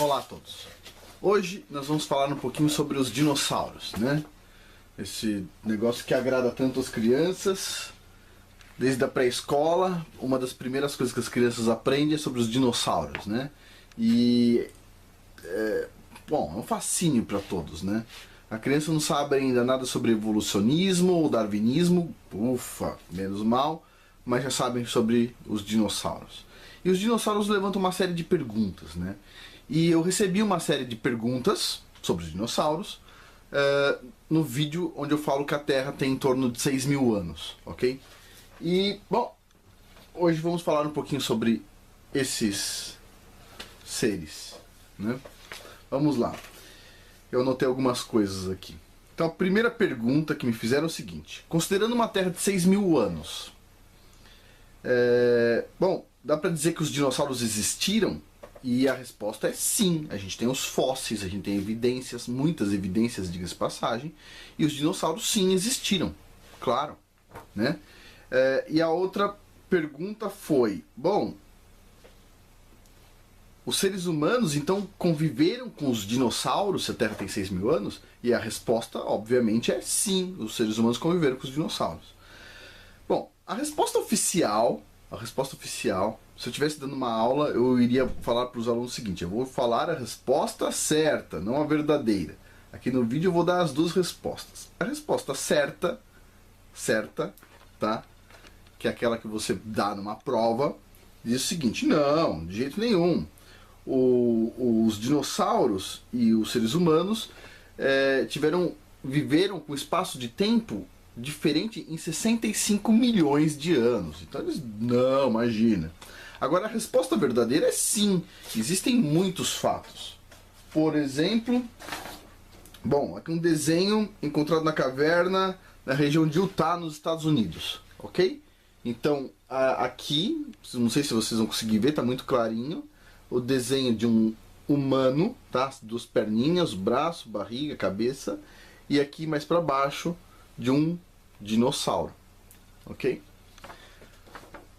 Olá a todos. Hoje nós vamos falar um pouquinho sobre os dinossauros, né? Esse negócio que agrada tanto as crianças. Desde a pré-escola, uma das primeiras coisas que as crianças aprendem é sobre os dinossauros, né? E bom, é um fascínio para todos, né? A criança não sabe ainda nada sobre evolucionismo ou darwinismo, ufa, menos mal, mas já sabem sobre os dinossauros. E os dinossauros levantam uma série de perguntas, né? E eu recebi uma série de perguntas sobre os dinossauros no vídeo onde eu falo que a Terra tem em torno de 6.000 anos, ok? E, bom, hoje vamos falar um pouquinho sobre esses seres, né? Vamos lá. Eu anotei algumas coisas aqui. Então, a primeira pergunta que me fizeram é o seguinte: considerando uma Terra de 6.000 anos, bom, dá pra dizer que os dinossauros existiram? E a resposta é sim. A gente tem os fósseis, a gente tem evidências, muitas evidências, diga-se de passagem, e os dinossauros sim existiram, claro, né? E a outra pergunta foi, bom, os seres humanos então conviveram com os dinossauros se a Terra tem 6.000 anos? E a resposta, obviamente, é sim, os seres humanos conviveram com os dinossauros. Bom, a resposta oficial, se eu estivesse dando uma aula, eu iria falar para os alunos o seguinte: eu vou falar a resposta certa, não a verdadeira. Aqui no vídeo eu vou dar as duas respostas. A resposta certa, tá? Que é aquela que você dá numa prova, diz o seguinte: não, de jeito nenhum. Os dinossauros e os seres humanos viveram com espaço de tempo diferente em 65 milhões de anos. Então eles, não, imagina. Agora a resposta verdadeira é sim, existem muitos fatos. Por exemplo, bom, aqui um desenho encontrado na caverna na região de Utah, nos Estados Unidos, ok? Então, aqui, não sei se vocês vão conseguir ver, está muito clarinho, o desenho de um humano, tá? Duas perninhas, braço, barriga, cabeça, e aqui mais para baixo de um dinossauro, ok?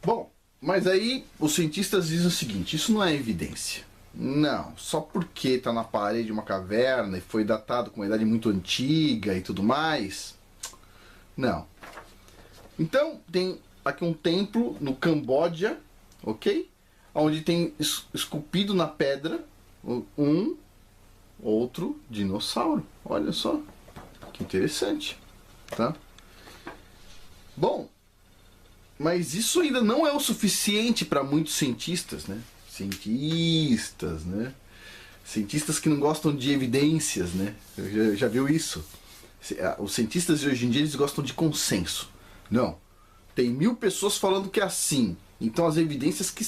Bom, mas aí os cientistas dizem o seguinte: isso não é evidência. Não, só porque está na parede de uma caverna e foi datado com uma idade muito antiga e tudo mais, não. Então, tem aqui um templo no Camboja, ok? Onde tem esculpido na pedra um outro dinossauro. Olha só, que interessante, tá? Bom, mas isso ainda não é o suficiente para muitos cientistas, né? Cientistas que não gostam de evidências, né? Já viu isso? Os cientistas de hoje em dia, eles gostam de consenso. Não. Tem 1.000 pessoas falando que é assim. Então as evidências que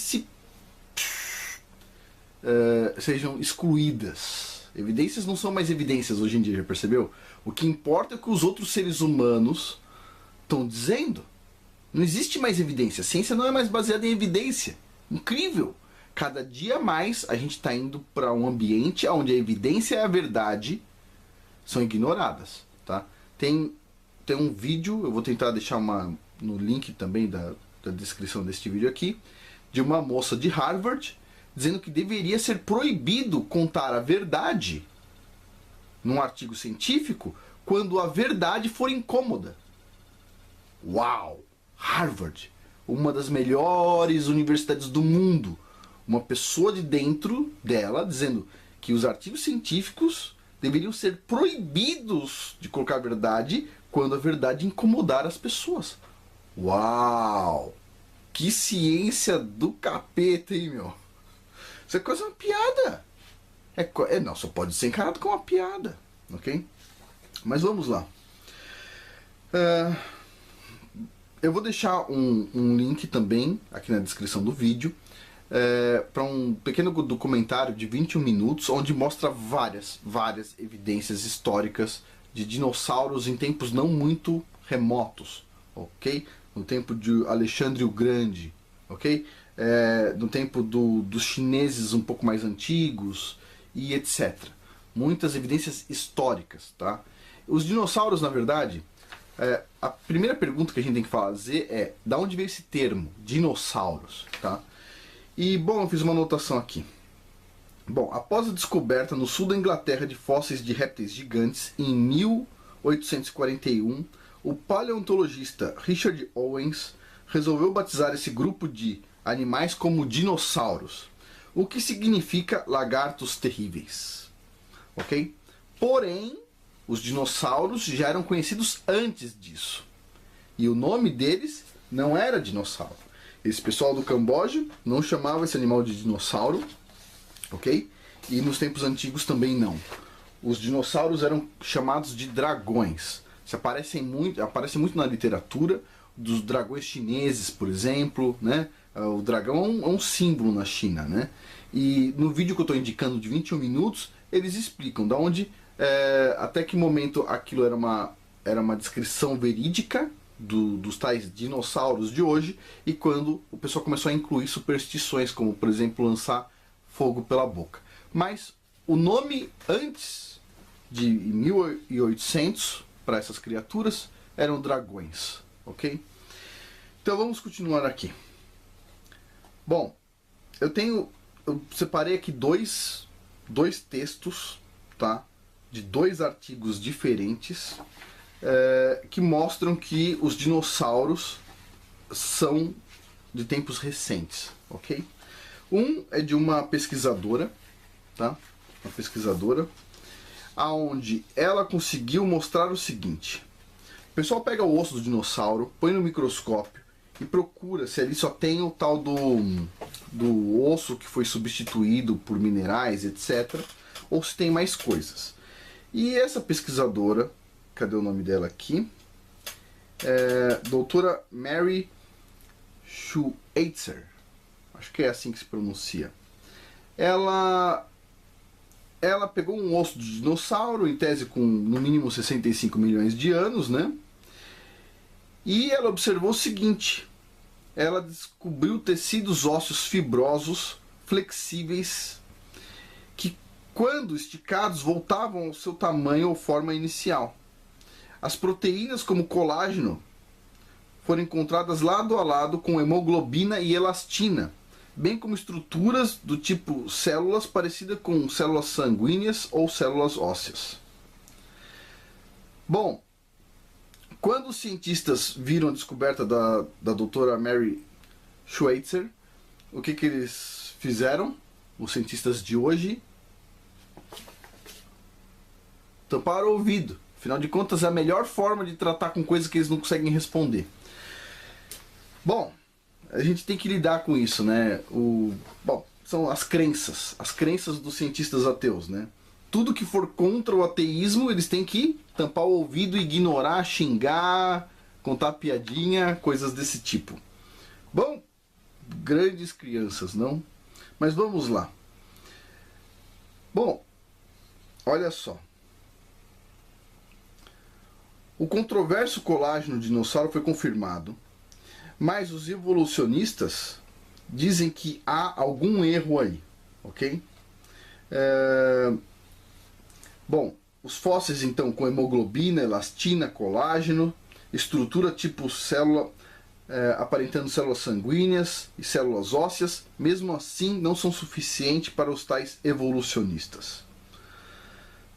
sejam excluídas. Evidências não são mais evidências hoje em dia, já percebeu? O que importa é o que os outros seres humanos estão dizendo. Não existe mais evidência. A ciência não é mais baseada em evidência. Incrível! Cada dia mais a gente está indo para um ambiente onde a evidência e a verdade são ignoradas, tá? Tem um vídeo, eu vou tentar deixar no link também da descrição deste vídeo aqui, de uma moça de Harvard dizendo que deveria ser proibido contar a verdade num artigo científico quando a verdade for incômoda. Uau! Harvard, uma das melhores universidades do mundo. Uma pessoa de dentro dela dizendo que os artigos científicos deveriam ser proibidos de colocar a verdade quando a verdade incomodar as pessoas. Uau! Que ciência do capeta, hein, meu? Isso é quase uma piada. Não, só pode ser encarado como uma piada, ok? Mas vamos lá. Eu vou deixar um link também aqui na descrição do vídeo para um pequeno documentário de 21 minutos onde mostra várias evidências históricas de dinossauros em tempos não muito remotos, ok? No tempo de Alexandre o Grande, ok? No tempo dos chineses um pouco mais antigos e etc. Muitas evidências históricas, tá? Os dinossauros, na verdade, a primeira pergunta que a gente tem que fazer é: da onde veio esse termo, dinossauros, tá? E, bom, eu fiz uma anotação aqui. Bom, após a descoberta no sul da Inglaterra de fósseis de répteis gigantes em 1841, o paleontologista Richard Owens resolveu batizar esse grupo de animais como dinossauros, o que significa lagartos terríveis. Ok? Porém, os dinossauros já eram conhecidos antes disso. E o nome deles não era dinossauro. Esse pessoal do Camboja não chamava esse animal de dinossauro, ok? E nos tempos antigos também não. Os dinossauros eram chamados de dragões. Aparece muito na literatura dos dragões chineses, por exemplo, né? O dragão é um símbolo na China, né? E no vídeo que eu estou indicando de 21 minutos, eles explicam da onde, até que momento aquilo era uma descrição verídica dos tais dinossauros de hoje, e quando o pessoal começou a incluir superstições, como por exemplo lançar fogo pela boca. Mas o nome antes de 1800 para essas criaturas eram dragões, ok? Então vamos continuar aqui. Bom, eu separei aqui dois textos, tá? De dois artigos diferentes que mostram que os dinossauros são de tempos recentes, ok? Um é de uma pesquisadora, tá? Uma pesquisadora, aonde ela conseguiu mostrar o seguinte: o pessoal pega o osso do dinossauro, põe no microscópio e procura se ali só tem o tal do osso que foi substituído por minerais, etc., ou se tem mais coisas. E essa pesquisadora, cadê o nome dela aqui? Doutora Mary Schweitzer, acho que é assim que se pronuncia. Ela pegou um osso de dinossauro, em tese com no mínimo 65 milhões de anos, né? E ela observou o seguinte: ela descobriu tecidos ósseos fibrosos, flexíveis, que quando esticados voltavam ao seu tamanho ou forma inicial. As proteínas como colágeno foram encontradas lado a lado com hemoglobina e elastina, bem como estruturas do tipo células parecidas com células sanguíneas ou células ósseas. Bom, quando os cientistas viram a descoberta da doutora Mary Schweitzer, o que eles fizeram? Os cientistas de hoje tamparam o ouvido. Afinal de contas, é a melhor forma de tratar com coisas que eles não conseguem responder. Bom, a gente tem que lidar com isso, né? São as crenças dos cientistas ateus, né? Tudo que for contra o ateísmo, eles têm que tampar o ouvido, ignorar, xingar, contar piadinha, coisas desse tipo. Bom, grandes crianças, não? Mas vamos lá. Bom, olha só. O controverso colágeno de dinossauro foi confirmado, mas os evolucionistas dizem que há algum erro aí, ok? Bom, os fósseis então com hemoglobina, elastina, colágeno, estrutura tipo célula, aparentando células sanguíneas e células ósseas, mesmo assim não são suficientes para os tais evolucionistas.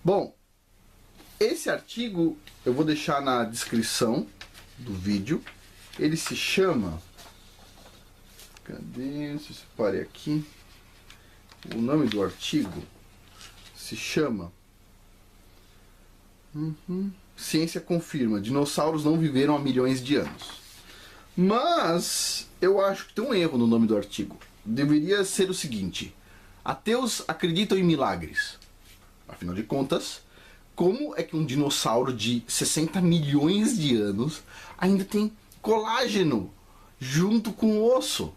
Bom, esse artigo eu vou deixar na descrição do vídeo. Ele se chama... Cadê? Se eu separei aqui. O nome do artigo se chama... Ciência confirma: dinossauros não viveram há milhões de anos. Mas eu acho que tem um erro no nome do artigo. Deveria ser o seguinte: ateus acreditam em milagres. Afinal de contas, como é que um dinossauro de 60 milhões de anos ainda tem colágeno junto com o osso?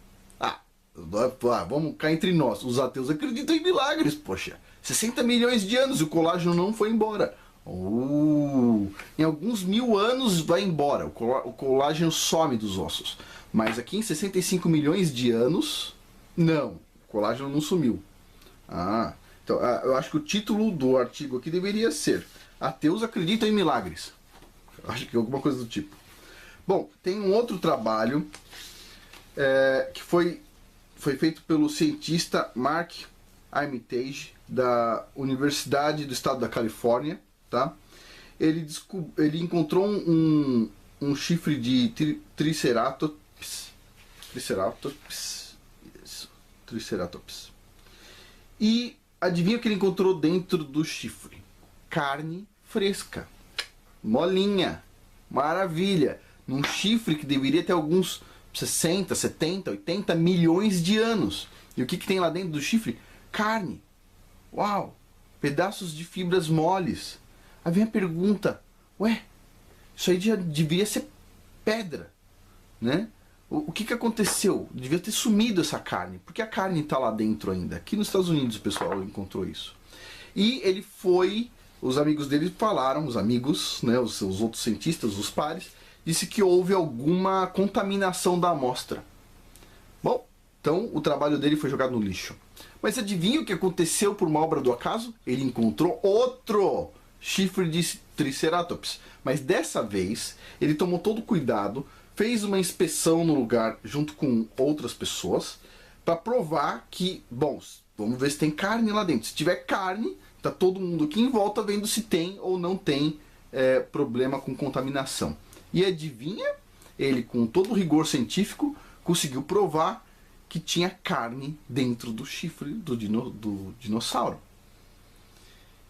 Vamos cá entre nós. Os ateus acreditam em milagres, poxa. 60 milhões de anos e o colágeno não foi embora. Em alguns mil anos vai embora, o colágeno some dos ossos. Mas aqui em 65 milhões de anos, não, o colágeno não sumiu. Então eu acho que o título do artigo aqui deveria ser: ateus acreditam em milagres. Acho que é alguma coisa do tipo. Bom, tem um outro trabalho que foi feito pelo cientista Mark Armitage, da Universidade do Estado da Califórnia, tá? Ele encontrou um chifre de Triceratops. Triceratops. E adivinha o que ele encontrou dentro do chifre? Carne fresca. Molinha. Maravilha. Num chifre que deveria ter alguns 60, 70, 80 milhões de anos. E o que tem lá dentro do chifre? Carne. Uau! Pedaços de fibras moles. Aí vem a pergunta, ué, isso aí já deveria ser pedra, né? O que aconteceu? Devia ter sumido essa carne. Por que a carne está lá dentro ainda? Aqui nos Estados Unidos o pessoal encontrou isso. E ele foi, os amigos dele falaram, os amigos, né, os outros cientistas, os pares, disse que houve alguma contaminação da amostra. Bom, então o trabalho dele foi jogado no lixo. Mas adivinha o que aconteceu por uma obra do acaso? Ele encontrou outro chifre de Triceratops. Mas dessa vez, ele tomou todo o cuidado, fez uma inspeção no lugar junto com outras pessoas, para provar que, bom, vamos ver se tem carne lá dentro. Se tiver carne, tá todo mundo aqui em volta vendo se tem ou não tem problema com contaminação. E adivinha? Ele, com todo o rigor científico, conseguiu provar que tinha carne dentro do chifre do dinossauro.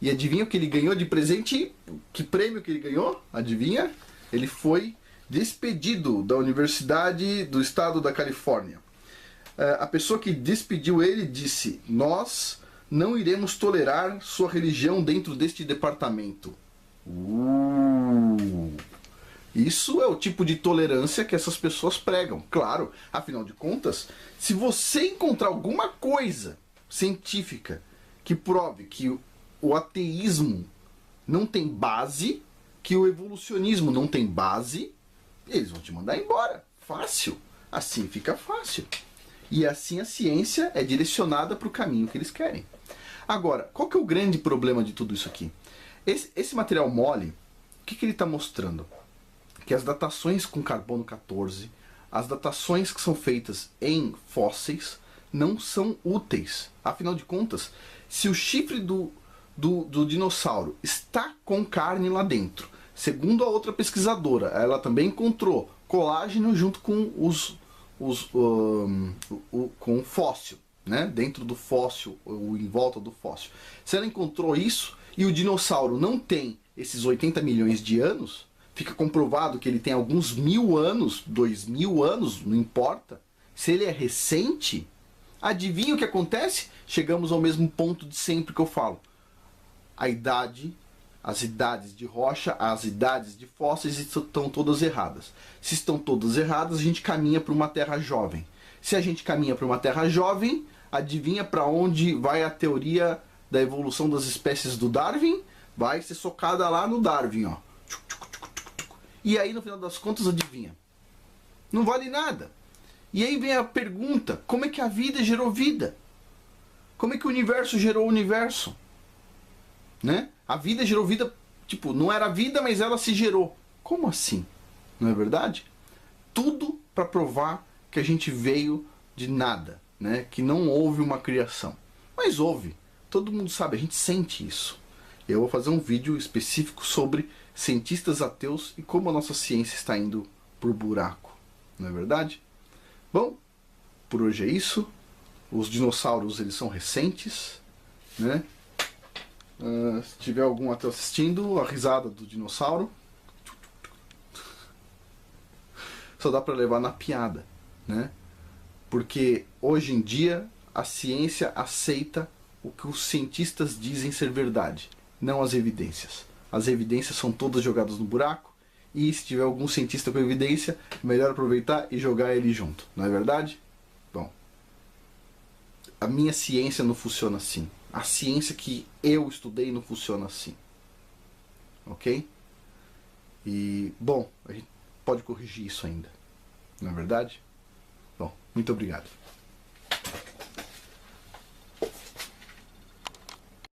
E adivinha o que ele ganhou de presente? Que prêmio que ele ganhou? Adivinha? Ele foi despedido da Universidade do Estado da Califórnia. A pessoa que despediu ele disse: nós não iremos tolerar sua religião dentro deste departamento. Isso é o tipo de tolerância que essas pessoas pregam. Claro, afinal de contas, se você encontrar alguma coisa científica que prove que o ateísmo não tem base, que o evolucionismo não tem base, eles vão te mandar embora. Fácil. Assim fica fácil. E assim a ciência é direcionada para o caminho que eles querem. Agora, qual que é o grande problema de tudo isso aqui? Esse material mole, o que ele está mostrando? Que as datações com carbono 14, as datações que são feitas em fósseis, não são úteis. Afinal de contas, se o chifre do dinossauro está com carne lá dentro, segundo a outra pesquisadora, ela também encontrou colágeno junto com com o fóssil, né? Dentro do fóssil, ou em volta do fóssil. Se ela encontrou isso e o dinossauro não tem esses 80 milhões de anos, fica comprovado que ele tem alguns 1000 anos, 2000 anos, não importa. Se ele é recente, adivinha o que acontece? Chegamos ao mesmo ponto de sempre que eu falo. A idade, as idades de rocha, as idades de fósseis estão todas erradas. Se estão todas erradas, a gente caminha para uma Terra jovem. Se a gente caminha para uma Terra jovem, adivinha para onde vai a teoria da evolução das espécies do Darwin? Vai ser socada lá no Darwin, ó. E aí, no final das contas, adivinha? Não vale nada. E aí vem a pergunta, como é que a vida gerou vida? Como é que o universo gerou o universo? Né? A vida gerou vida, tipo, não era vida, mas ela se gerou. Como assim? Não é verdade? Tudo para provar que a gente veio de nada, né? Que não houve uma criação. Mas houve. Todo mundo sabe, a gente sente isso. Eu vou fazer um vídeo específico sobre cientistas ateus e como a nossa ciência está indo por buraco. Não é verdade? Bom, por hoje é isso. Os dinossauros, eles são recentes, né? Se tiver algum ateu assistindo, a risada do dinossauro só dá para levar na piada, né? Porque hoje em dia a ciência aceita o que os cientistas dizem ser verdade, não as evidências. As evidências são todas jogadas no buraco e se tiver algum cientista com evidência, melhor aproveitar e jogar ele junto, não é verdade? Bom, a minha ciência não funciona assim. A ciência que eu estudei não funciona assim. Ok? E, bom, a gente pode corrigir isso ainda. Não é verdade? Bom, muito obrigado.